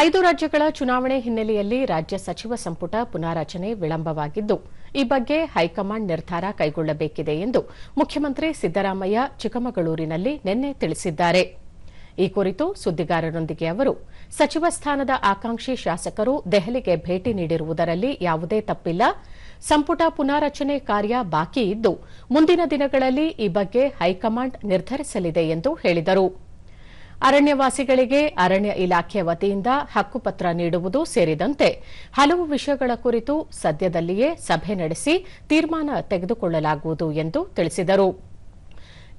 5 ರಾಜ್ಯಗಳ ಚುನಾವಣೆ ಹಿನ್ನೆಲೆಯಲ್ಲಿ ರಾಜ್ಯ ಸಚಿವ ಸಂಪುಟ ಪುನಾರಚನೆ ವಿಳಂಬವಾಗಿದ್ದು, ಈ ಬಗ್ಗೆ ಹೈಕಮಾಂಡ್ ನಿರ್ಧಾರ ಕೈಗೊಳ್ಳಬೇಕಿದೆ ಎಂದು ಮುಖ್ಯಮಂತ್ರಿ ಸಿದ್ದರಾಮಯ್ಯ ಚಿಕ್ಕಮಗಳೂರಿನಲ್ಲಿ ನಿನ್ನೆ ತಿಳಿಸಿದ್ದಾರೆ. ಈ ಕುರಿತು ಸುದ್ದಿಗಾರರೊಂದಿಗೆ ಅವರು, ಸಚಿವ ಸ್ಥಾನದ ಆಕಾಂಕ್ಷಿ ಶಾಸಕರು ದೆಹಲಿಗೆ ಭೇಟಿ ನೀಡಿರುವುದರಲ್ಲಿ ಯಾವುದೇ ತಪ್ಪಿಲ್ಲ. ಸಂಪುಟ ಪುನಾರಚನೆ ಕಾರ್ಯ ಬಾಕಿ ಇದ್ದು, ಮುಂದಿನ ದಿನಗಳಲ್ಲಿ ಈ ಬಗ್ಗೆ ಹೈಕಮಾಂಡ್ ನಿರ್ಧರಿಸಲಿದೆ ಎಂದು ಹೇಳಿದರು. ಅರಣ್ಯವಾಸಿಗಳಿಗೆ ಅರಣ್ಯ ಇಲಾಖೆ ವತಿಯಿಂದ ಹಕ್ಕುಪತ್ರ ನೀಡುವುದು ಸೇರಿದಂತೆ ಹಲವು ವಿಷಯಗಳ ಕುರಿತು ಸದ್ಯದಲ್ಲಿಯೇ ಸಭೆ ನಡೆಸಿ ತೀರ್ಮಾನ ತೆಗೆದುಕೊಳ್ಳಲಾಗುವುದು ಎಂದು ತಿಳಿಸಿದರು.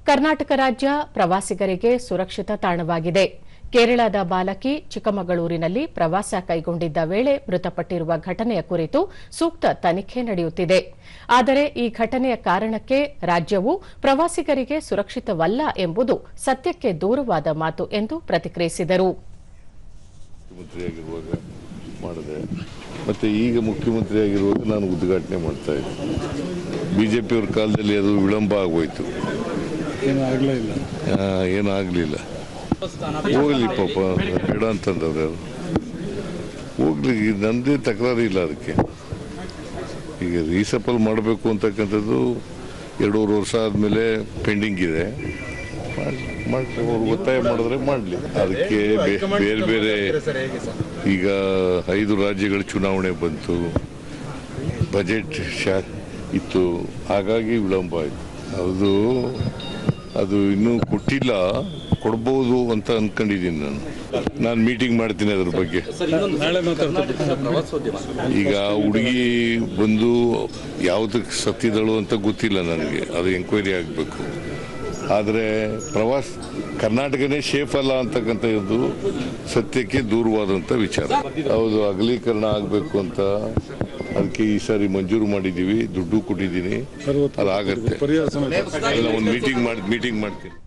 ಕರ್ನಾಟಕ ರಾಜ್ಯ ಪ್ರವಾಸಿಗರಿಗೆ ಸುರಕ್ಷಿತ ತಾಣವಾಗಿದೆ. ಕೇರಳದ ಬಾಲಕಿ ಚಿಕ್ಕಮಗಳೂರಿನಲ್ಲಿ ಪ್ರವಾಸ ಕೈಗೊಂಡಿದ್ದ ವೇಳೆ ಮೃತಪಟ್ಟಿರುವ ಘಟನೆಯ ಕುರಿತು ಸೂಕ್ತ ತನಿಖೆ ನಡೆಯುತ್ತಿದೆ. ಆದರೆ ಈ ಘಟನೆಯ ಕಾರಣಕ್ಕೆ ರಾಜ್ಯವು ಪ್ರವಾಸಿಗರಿಗೆ ಸುರಕ್ಷಿತವಲ್ಲ ಎಂಬುದು ಸತ್ಯಕ್ಕೆ ದೂರವಾದ ಮಾತು ಎಂದು ಪ್ರತಿಕ್ರಿಯಿಸಿದರು. ಮತ್ತೆ ಈಗ ಮುಖ್ಯಮಂತ್ರಿಯಾಗಿರುವಾಗ ನಾನು ಉದ್ಘಾಟನೆ ಮಾಡ್ತಾ ಇದ್ದೆ. ಬಿಜೆಪಿಯವರ ಕಾಲದಲ್ಲಿ ಅದು ವಿಳಂಬ ಆಗೋಯ್ತು, ಏನಾಗಲಿಲ್ಲ. ಹೋಗ್ಲಿ ಪಾಪ, ಬೇಡ ಅಂತಂದವ್ರು ಯಾರು ಹೋಗ್ಲಿ, ನಂದೇ ತಕರಾರು ಇಲ್ಲ. ಅದಕ್ಕೆ ಈಗ ರೀಸಫಲ್ ಮಾಡಬೇಕು ಅಂತಕ್ಕಂಥದ್ದು 2.5 ವರ್ಷ ಆದಮೇಲೆ ಪೆಂಡಿಂಗ್ ಇದೆ. ಅವ್ರು ಒತ್ತಾಯ ಮಾಡಿದ್ರೆ ಮಾಡಲಿ. ಅದಕ್ಕೆ ಬೇರೆ ಬೇರೆ ಈಗ 5 ರಾಜ್ಯಗಳ ಚುನಾವಣೆ ಬಂತು, ಬಜೆಟ್ ಇತ್ತು, ಹಾಗಾಗಿ ವಿಳಂಬ ಆಯಿತು. ಅದು ಇನ್ನೂ ಕೊಟ್ಟಿಲ್ಲ, ಕೊಡ್ಬೋದು ಅಂತ ಅನ್ಕೊಂಡಿದ್ದೀನಿ. ನಾನು ಮೀಟಿಂಗ್ ಮಾಡ್ತೀನಿ ಅದ್ರ ಬಗ್ಗೆ. ಈಗ ಹುಡುಗಿ ಬಂದು ಯಾವುದಕ್ಕೆ ಸತ್ತಿದಳು ಅಂತ ಗೊತ್ತಿಲ್ಲ ನನಗೆ, ಅದು ಎಂಕ್ವೈರಿ ಆಗಬೇಕು. ಆದರೆ ಕರ್ನಾಟಕನೇ ಸೇಫ್ ಅಲ್ಲ ಅಂತಕ್ಕಂಥದ್ದು ಸತ್ಯಕ್ಕೆ ದೂರವಾದಂಥ ವಿಚಾರ. ಹೌದು, ಅಗಲೀಕರಣ ಆಗಬೇಕು ಅಂತ ಅದಕ್ಕೆ ಈ ಸಾರಿ ಮಂಜೂರು ಮಾಡಿದ್ದೀವಿ, ದುಡ್ಡು ಕೊಟ್ಟಿದ್ದೀನಿ, ಅದಾಗತ್ತೆ. ಒಂದು ಮೀಟಿಂಗ್ ಮಾಡ್ತೀನಿ.